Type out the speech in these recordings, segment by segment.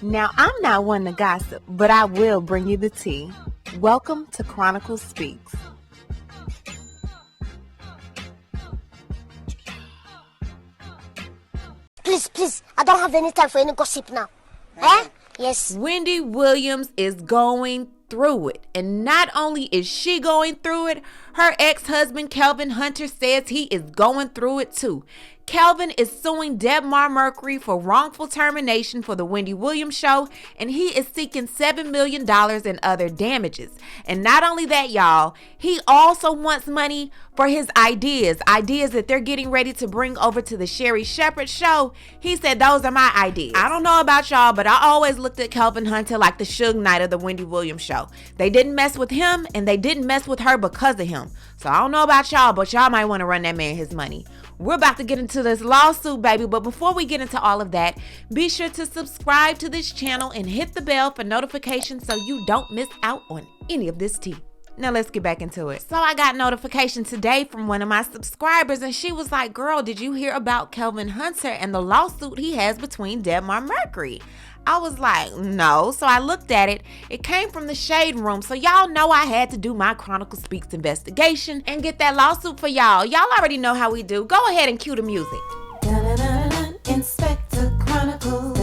Now, I'm not one to gossip, but I will bring you the tea. Welcome to Chronicle Speaks. Please, I don't have any time for any gossip now. Eh? Yes. Wendy Williams is going through it. And not only is she going through it, her ex-husband Kelvin Hunter says he is going through it too. Kelvin is suing Debmar-Mercury for wrongful termination for the Wendy Williams show, and he is seeking $7 million in other damages. And not only that, y'all, he also wants money for his ideas that they're getting ready to bring over to the Sherri Shepherd show. He said, those are my ideas. I don't know about y'all, but I always looked at Kelvin Hunter like the Suge Knight of the Wendy Williams show. They didn't mess with him, and they didn't mess with her because of him. So I don't know about y'all, but y'all might want to run that man his money. We're about to get into this lawsuit, baby, but before we get into all of that, be sure to subscribe to this channel and hit the bell for notifications so you don't miss out on any of this tea. Now let's get back into it. So I got notification today from one of my subscribers, and she was like, girl, did you hear about Kelvin Hunter and the lawsuit he has between Debmar-Mercury? I was like, no. So I looked at it. It came from the Shade Room. So y'all know I had to do my Chronicle Speaks investigation and get that lawsuit for y'all. Y'all already know how we do. Go ahead and cue the music. Inspector Chronicle.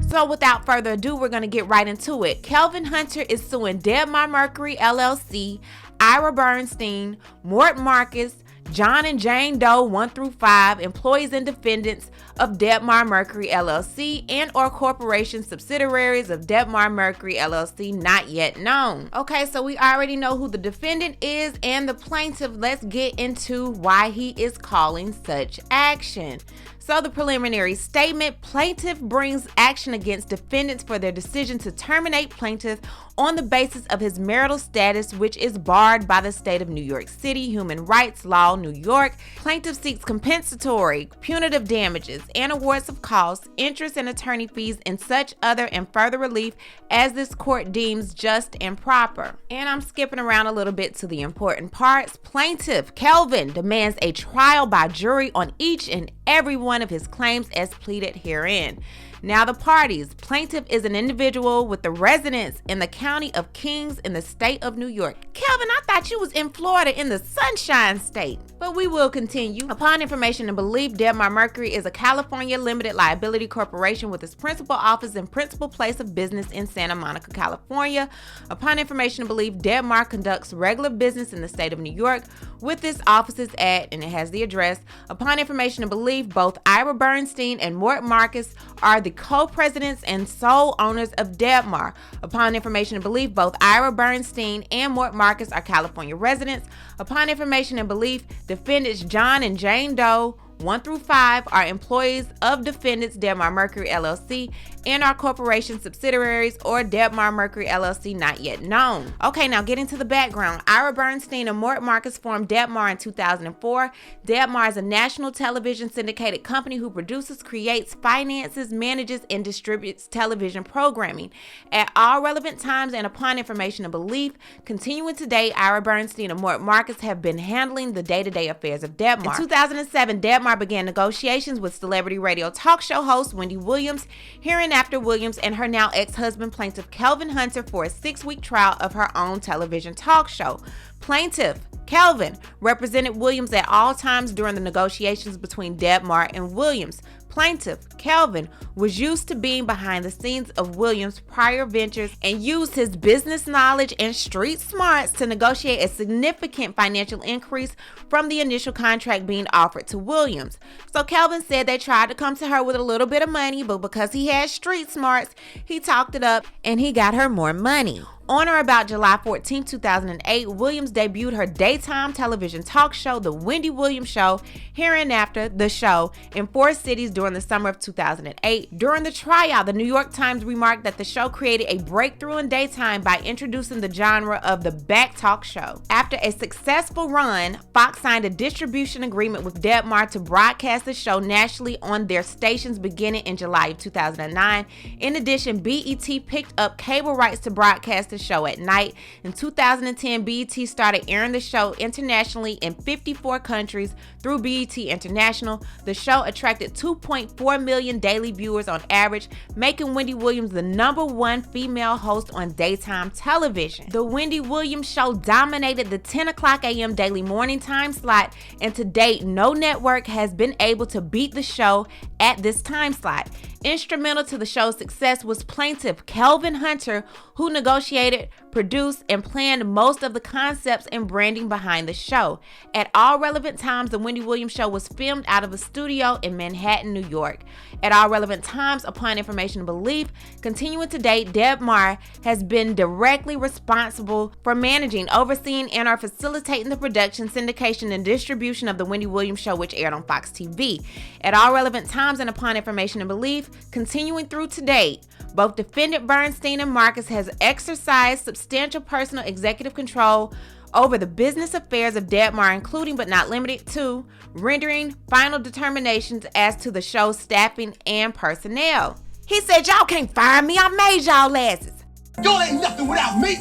So without further ado, we're going to get right into it. Kelvin Hunter is suing Debmar-Mercury LLC, Ira Bernstein, Mort Marcus, John and Jane Doe 1 through 5, employees and defendants of Debmar-Mercury LLC and or corporation subsidiaries of Debmar-Mercury LLC not yet known. Okay, so we already know who the defendant is and the plaintiff. Let's get into why he is calling such action. So the preliminary statement, plaintiff brings action against defendants for their decision to terminate plaintiff on the basis of his marital status, which is barred by the state of New York City Human Rights Law, New York. Plaintiff seeks compensatory, punitive damages, and awards of costs, interest, and attorney fees, and such other and further relief as this court deems just and proper. And I'm skipping around a little bit to the important parts. Plaintiff Kelvin demands a trial by jury on each and every one of his claims as pleaded herein. Now the parties. Plaintiff is an individual with the residence in the county of Kings in the state of New York. Kelvin, I thought you was in Florida in the Sunshine State. But we will continue. Upon information and belief, Debmar-Mercury is a California limited liability corporation with its principal office and principal place of business in Santa Monica, California. Upon information and belief, Debmar conducts regular business in the state of New York with its offices at, and it has the address. Upon information and belief, both Ira Bernstein and Mort Marcus are the co-presidents and sole owners of Debmar. Upon information and belief, both Ira Bernstein and Mort Marcus are California residents. Upon information and belief, defendants John and Jane Doe 1 through 5 are employees of defendants Debmar-Mercury LLC and our corporation subsidiaries or Debmar-Mercury LLC not yet known. Okay, now getting to the background. Ira Bernstein and Mort Marcus formed Debmar in 2004. Debmar is a national television syndicated company who produces, creates, finances, manages, and distributes television programming at all relevant times and upon information and belief. Continuing today, Ira Bernstein and Mort Marcus have been handling the day-to-day affairs of Debmar. In 2007, Debmar began negotiations with celebrity radio talk show host Wendy Williams, hereinafter Williams and her now ex-husband plaintiff Kelvin Hunter for a 6-week trial of her own television talk show. Plaintiff Kelvin represented Williams at all times during the negotiations between Debmar and Williams. Plaintiff Kelvin was used to being behind the scenes of Williams' prior ventures and used his business knowledge and street smarts to negotiate a significant financial increase from the initial contract being offered to Williams. So Kelvin said they tried to come to her with a little bit of money, but because he had street smarts, he talked it up and he got her more money. On or about July 14, 2008, Williams debuted her daytime television talk show, The Wendy Williams Show, hereinafter The Show, in 4 cities during the summer of 2008. During the tryout, the New York Times remarked that the show created a breakthrough in daytime by introducing the genre of the back talk show. After a successful run, Fox signed a distribution agreement with Debmar to broadcast the show nationally on their stations beginning in July of 2009. In addition, BET picked up cable rights to broadcast the the show at night. In 2010, BET started airing the show internationally in 54 countries through BET International. The show attracted 2.4 million daily viewers on average, making Wendy Williams the #1 female host on daytime television. The Wendy Williams show dominated the 10 o'clock a.m. daily morning time slot, and to date, no network has been able to beat the show at this time slot. Instrumental to the show's success was plaintiff Kelvin Hunter, who negotiated, produced, and planned most of the concepts and branding behind the show. At all relevant times, the Wendy Williams show was filmed out of a studio in Manhattan, New York. At all relevant times, upon information and belief, continuing to date, Debmar has been directly responsible for managing, overseeing, and/or facilitating the production, syndication, and distribution of the Wendy Williams show, which aired on Fox TV. At all relevant times and upon information and belief, continuing through to date, both defendant Bernstein and Marcus has exercised substantial personal executive control over the business affairs of Debmar, including but not limited to rendering final determinations as to the show's staffing and personnel. He said, "Y'all can't fire me. I made y'all asses. Y'all ain't nothing without me.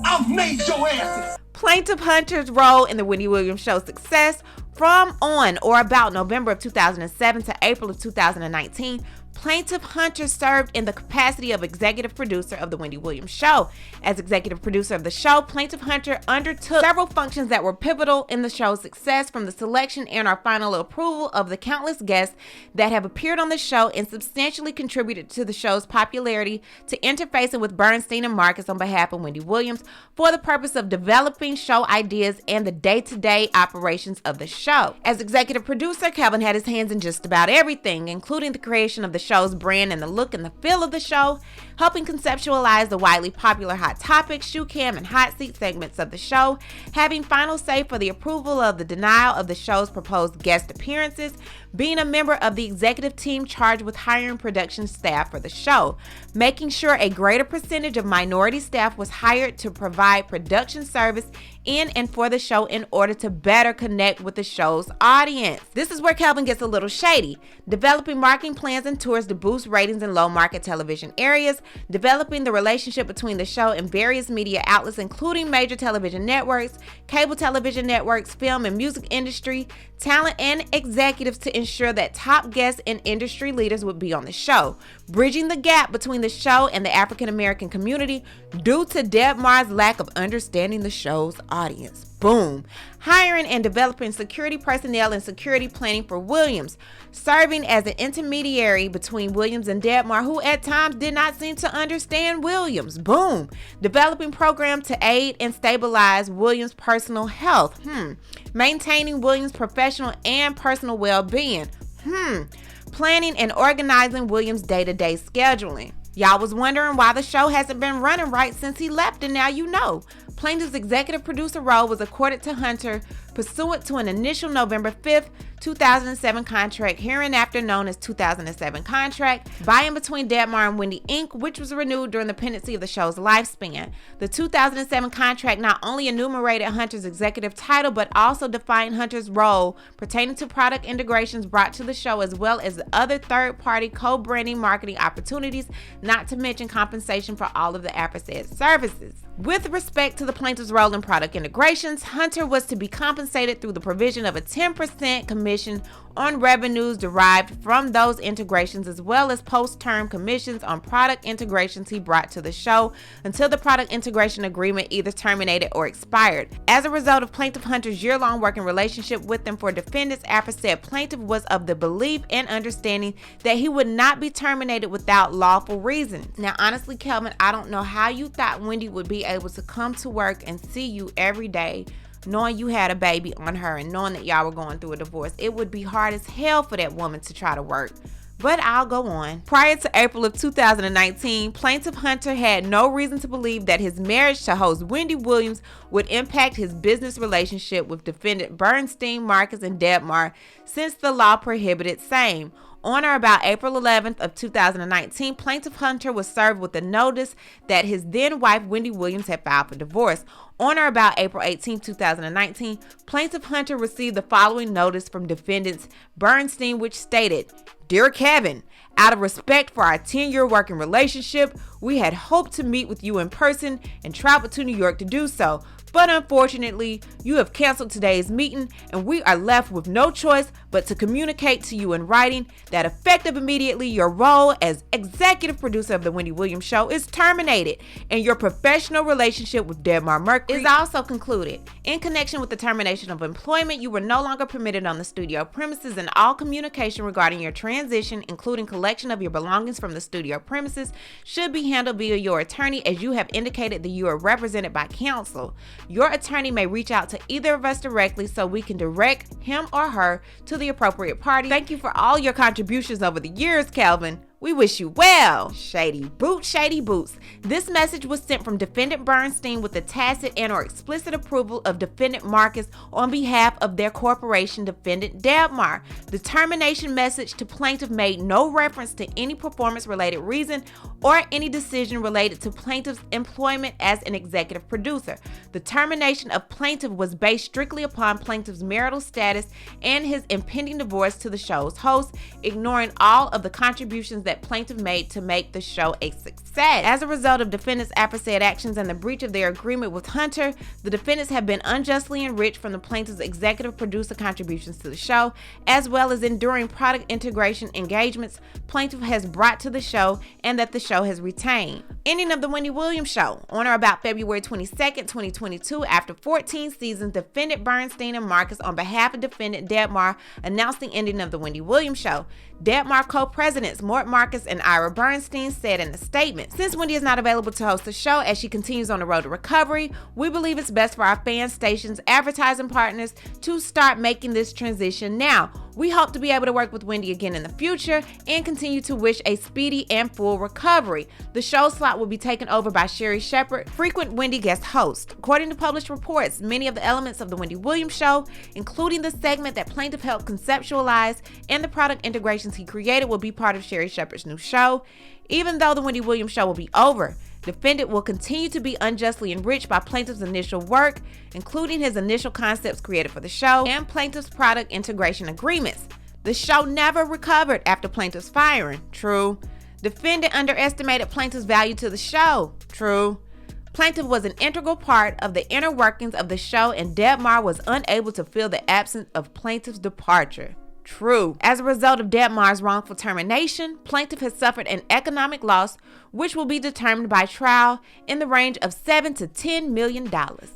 I made your asses." Plaintiff Hunter's role in the Wendy Williams show's success from on or about November of 2007 to April of 2019, Plaintiff Hunter served in the capacity of executive producer of the Wendy Williams show. As executive producer of the show, Plaintiff Hunter undertook several functions that were pivotal in the show's success, from the selection and our final approval of the countless guests that have appeared on the show and substantially contributed to the show's popularity, to interfacing with Bernstein and Marcus on behalf of Wendy Williams for the purpose of developing show ideas and the day-to-day operations of the show. As executive producer, Kelvin had his hands in just about everything, including the creation of the show's brand and the look and the feel of the show, helping conceptualize the widely popular Hot Topics, Shoe Cam, and Hot Seat segments of the show, having final say for the approval of the denial of the show's proposed guest appearances, being a member of the executive team charged with hiring production staff for the show, making sure a greater percentage of minority staff was hired to provide production service in and for the show in order to better connect with the show's audience. This is where Kelvin gets a little shady. Developing marketing plans and tours to boost ratings in low market television areas, developing the relationship between the show and various media outlets, including major television networks, cable television networks, film and music industry, talent, and executives to ensure that top guests and industry leaders would be on the show, bridging the gap between the show and the African American community due to Debmar's lack of understanding the show's audience. Boom. Hiring and developing security personnel and security planning for Williams, serving as an intermediary between Williams and Debmar, who at times did not seem to understand Williams. Boom. Developing programs to aid and stabilize Williams' personal health. Maintaining Williams' professional and personal well-being. Planning and organizing Williams' day-to-day scheduling. Y'all was wondering why the show hasn't been running right since he left, and now you know. Plaintiff's executive producer role was accorded to Hunter pursuant to an initial November 5th, 2007 contract, hereinafter known as 2007 contract, by and between Debmar and Wendy Inc., which was renewed during the pendency of the show's lifespan. The 2007 contract not only enumerated Hunter's executive title, but also defined Hunter's role pertaining to product integrations brought to the show, as well as other third-party co-branding marketing opportunities, not to mention compensation for all of the aforesaid services. With respect to the plaintiff's role in product integrations, Hunter was to be compensated through the provision of a 10% commission on revenues derived from those integrations, as well as post-term commissions on product integrations he brought to the show until the product integration agreement either terminated or expired. As a result of Plaintiff Hunter's year-long working relationship with them for defendants, aforesaid plaintiff was of the belief and understanding that he would not be terminated without lawful reasons. Now, honestly, Kelvin, I don't know how you thought Wendy would be able to come to work and see you every day knowing you had a baby on her and knowing that y'all were going through a divorce. It would be hard as hell for that woman to try to work. But I'll go on. Prior to April of 2019, Plaintiff Hunter had no reason to believe that his marriage to host Wendy Williams would impact his business relationship with defendant Bernstein, Marcus, and Debmar, since the law prohibited same. On or about April 11th of 2019, Plaintiff Hunter was served with a notice that his then-wife Wendy Williams had filed for divorce. On or about April 18, 2019, Plaintiff Hunter received the following notice from defendants Bernstein, which stated, "Dear Kevin, Out of respect for our 10-year working relationship, we had hoped to meet with you in person and travel to New York to do so. But unfortunately, you have canceled today's meeting and we are left with no choice but to communicate to you in writing that effective immediately, your role as executive producer of The Wendy Williams Show is terminated and your professional relationship with Debmar-Mercury is also concluded. In connection with the termination of employment, you were no longer permitted on the studio premises, and all communication regarding your transition, including collection of your belongings from the studio premises, should be handled via your attorney, as you have indicated that you are represented by counsel. Your attorney may reach out to either of us directly so we can direct him or her to the appropriate party. Thank you for all your contributions over the years, Kelvin. We wish you well. Shady boots, shady boots. This message was sent from Defendant Bernstein with the tacit and/or explicit approval of Defendant Marcus on behalf of their corporation, Defendant Debmar. The termination message to plaintiff made no reference to any performance-related reason or any decision related to plaintiff's employment as an executive producer. The termination of plaintiff was based strictly upon plaintiff's marital status and his impending divorce to the show's host, ignoring all of the contributions that plaintiff made to make the show a success. As a result of defendants' aforesaid actions and the breach of their agreement with Hunter, the defendants have been unjustly enriched from the plaintiff's executive producer contributions to the show, as well as enduring product integration engagements plaintiff has brought to the show and that the show has retained. Ending of The Wendy Williams Show. On or about February 22nd, 2022, after 14 seasons, Defendant Bernstein and Marcus, on behalf of Defendant Debmar, announced the ending of The Wendy Williams Show. Debmar co-presidents Mort Marcus and Ira Bernstein said in a statement, "Since Wendy is not available to host the show as she continues on the road to recovery, we believe it's best for our fan stations, advertising partners to start making this transition now. We hope to be able to work with Wendy again in the future and continue to wish a speedy and full recovery. The show slot will be taken over by Sherri Shepherd, frequent Wendy guest host. According to published reports, many of the elements of The Wendy Williams Show, including the segment that plaintiff helped conceptualize and the product integrations he created, will be part of Sherri Shepherd's new show. Even though The Wendy Williams Show will be over, defendant will continue to be unjustly enriched by plaintiff's initial work, including his initial concepts created for the show and plaintiff's product integration agreements. The show never recovered after plaintiff's firing. True. Defendant underestimated plaintiff's value to the show. True. Plaintiff was an integral part of the inner workings of the show, and Debmar was unable to fill the absence of plaintiff's departure. True. As a result of Debmar's wrongful termination, plaintiff has suffered an economic loss, which will be determined by trial in the range of $7 to $10 million.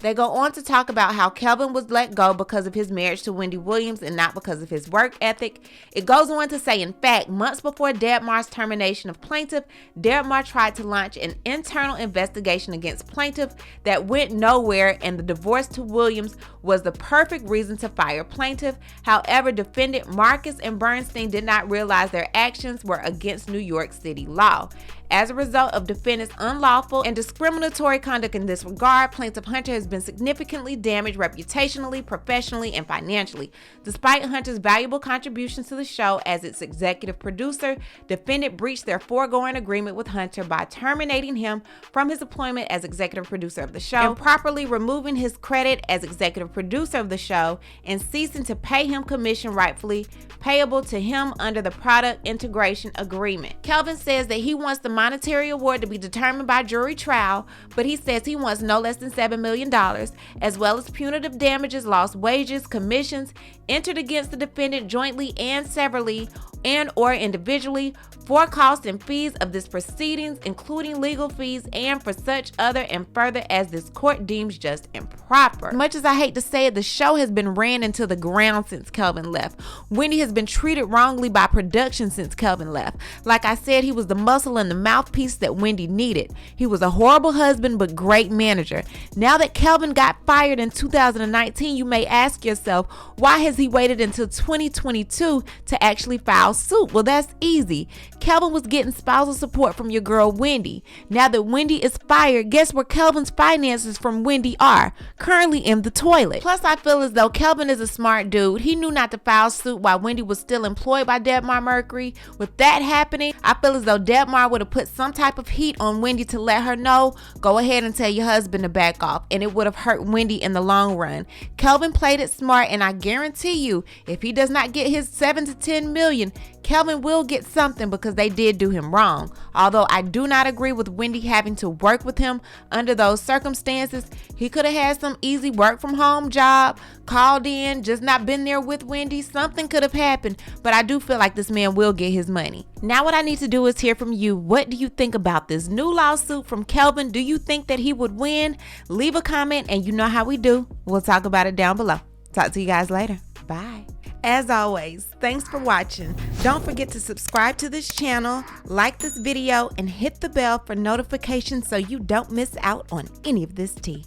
They go on to talk about how Kelvin was let go because of his marriage to Wendy Williams and not because of his work ethic. It goes on to say, in fact, months before Debmar's termination of plaintiff, Debmar tried to launch an internal investigation against plaintiff that went nowhere, and the divorce to Williams was the perfect reason to fire plaintiff. However, defendant Marcus and Bernstein did not realize their actions were against New York City law. As a result of defendant's unlawful and discriminatory conduct in this regard, plaintiff Hunter has been significantly damaged reputationally, professionally, and financially. Despite Hunter's valuable contributions to the show as its executive producer, defendant breached their foregoing agreement with Hunter by terminating him from his employment as executive producer of the show, improperly removing his credit as executive producer of the show, and ceasing to pay him commission rightfully payable to him under the product integration agreement. Kelvin says that he wants the monetary award to be determined by jury trial, but he says he wants no less than $7 million, as well as punitive damages, lost wages, commissions entered against the defendant jointly and severally and or individually for costs and fees of this proceedings, including legal fees, and for such other and further as this court deems just and proper. Much as I hate to say it, the show has been ran into the ground since Kelvin left. Wendy has been treated wrongly by production since Kelvin left. Like I said, he was the muscle and the mouthpiece that Wendy needed. He was a horrible husband but great manager. Now that Kelvin got fired in 2019, you may ask yourself, why has he waited until 2022 to actually file suit? Well, that's easy. Kelvin was getting spousal support from your girl Wendy. Now that Wendy is fired, guess where Kelvin's finances from Wendy are? Currently in the toilet. Plus, I feel as though Kelvin is a smart dude. He knew not to file suit while Wendy was still employed by Debmar-Mercury. With that happening, I feel as though Debmar would have put some type of heat on Wendy to let her know, go ahead and tell your husband to back off, and it would have hurt Wendy in the long run. Kelvin played it smart, and I guarantee you, if he does not get his $7 to $10 million, Kelvin will get something because they did do him wrong. Although I do not agree with Wendy having to work with him under those circumstances. He could have had some easy work from home job, called in, just not been there with Wendy. Something could have happened, but I do feel like this man will get his money. Now what I need to do is hear from you. What do you think about this new lawsuit from Kelvin? Do you think that he would win? Leave a comment, and you know how we do. We'll talk about it down below. Talk to you guys later. Bye. As always, thanks for watching. Don't forget to subscribe to this channel, like this video, and hit the bell for notifications so you don't miss out on any of this tea.